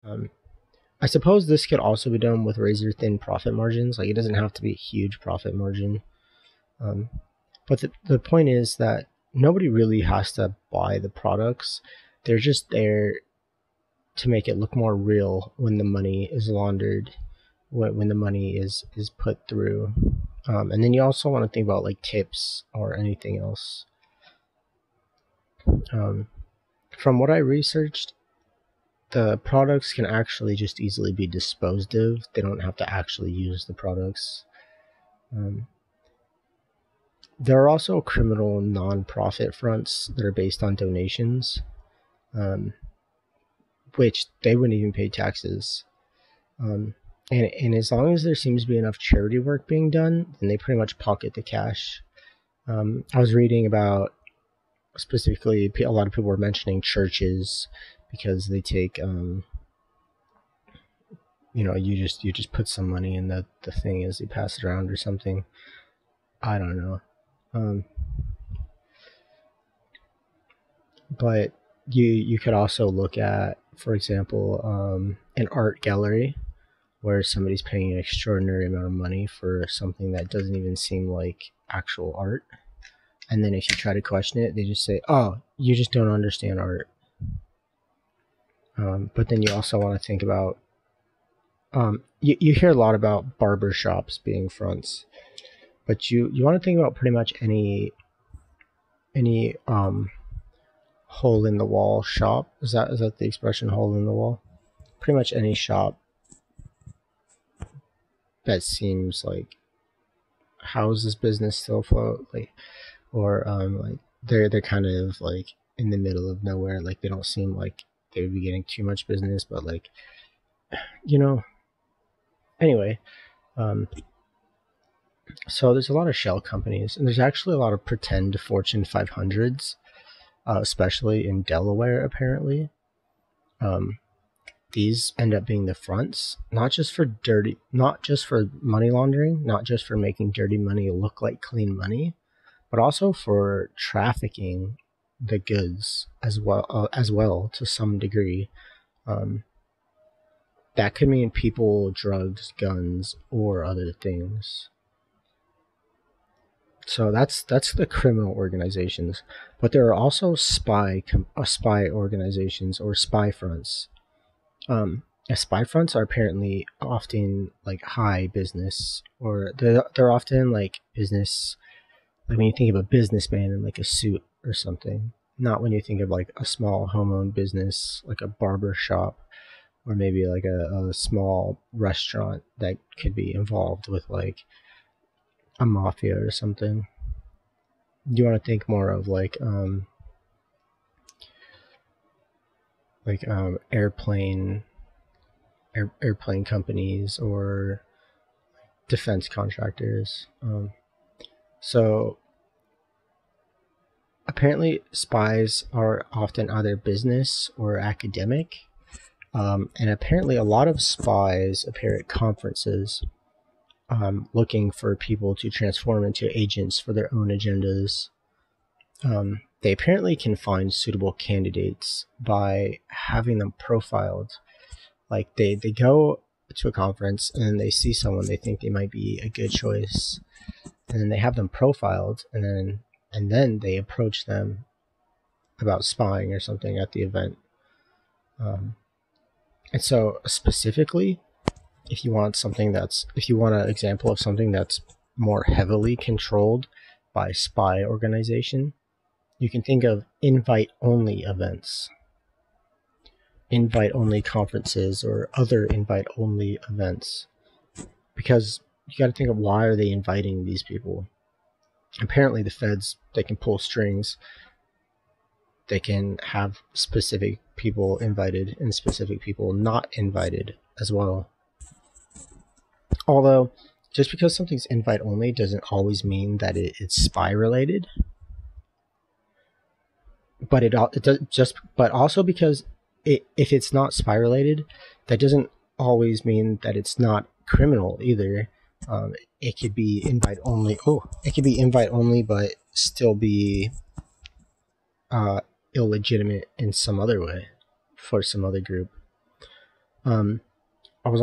Um, I suppose this could also be done with razor thin profit margins. Like, it doesn't have to be a huge profit margin. Um, but the point is that nobody really has to buy the products. They're just there to make it look more real when the money is laundered, when the money is put through. And then you also want to think about like tips or anything else. Um, from what I researched, the products can actually just easily be disposed of. They don't have to actually use the products. Um, there are also criminal non-profit fronts that are based on donations, um, which they wouldn't even pay taxes. And as long as there seems to be enough charity work being done, then they pretty much pocket the cash. I was reading about specifically a lot of people were mentioning churches because they take you just put some money in the thing as you pass it around or something. I don't know. Um, but you could also look at, for example, an art gallery where somebody's paying an extraordinary amount of money for something that doesn't even seem like actual art. And then if you try to question it, they just say, "Oh, you just don't understand art." But then you also want to think about you hear a lot about barber shops being fronts, but you want to think about pretty much any hole in the wall shop. Is that the expression, hole in the wall? Pretty much any shop that seems like, how is this business still afloat? Like, or like they're kind of like in the middle of nowhere. Like, they don't seem like they would be getting too much business, but like, you know. Anyway, um, so there's a lot of shell companies, and there's actually a lot of pretend Fortune 500s, especially in Delaware. Apparently, um, these end up being the fronts, not just for money laundering, not just for making dirty money look like clean money, but also for trafficking the goods as well to some degree. Um, that could mean people, drugs, guns, or other things. So that's the criminal organizations, but there are also spy organizations or spy fronts. Um, Spy fronts are apparently often like high business, or they're often like business. Like when you think of a businessman in like a suit or something, not when you think of like a small home-owned business like a barber shop, or maybe like a small restaurant that could be involved with like a mafia or something. You want to think more of airplane airplane companies or defense contractors. So apparently, spies are often either business or academic, and apparently, a lot of spies appear at conferences, looking for people to transform into agents for their own agendas. They apparently can find suitable candidates by having them profiled. Like they go to a conference and they see someone they think they might be a good choice, and then they have them profiled, and then they approach them about spying or something at the event. Um, and so specifically, if you want an example of something that's more heavily controlled by spy organization, you can think of invite only events, invite only conferences, or other invite only events. Because you got to think of, why are they inviting these people? Apparently the feds, they can pull strings. They can have specific people invited and specific people not invited as well. Although, just because something's invite only doesn't always mean that it's spy related. But it does just, but also because if it's not spy related, that doesn't always mean that it's not criminal either. It could be invite only. Oh, it could be invite only, but still be uh, illegitimate in some other way for some other group. Um, I was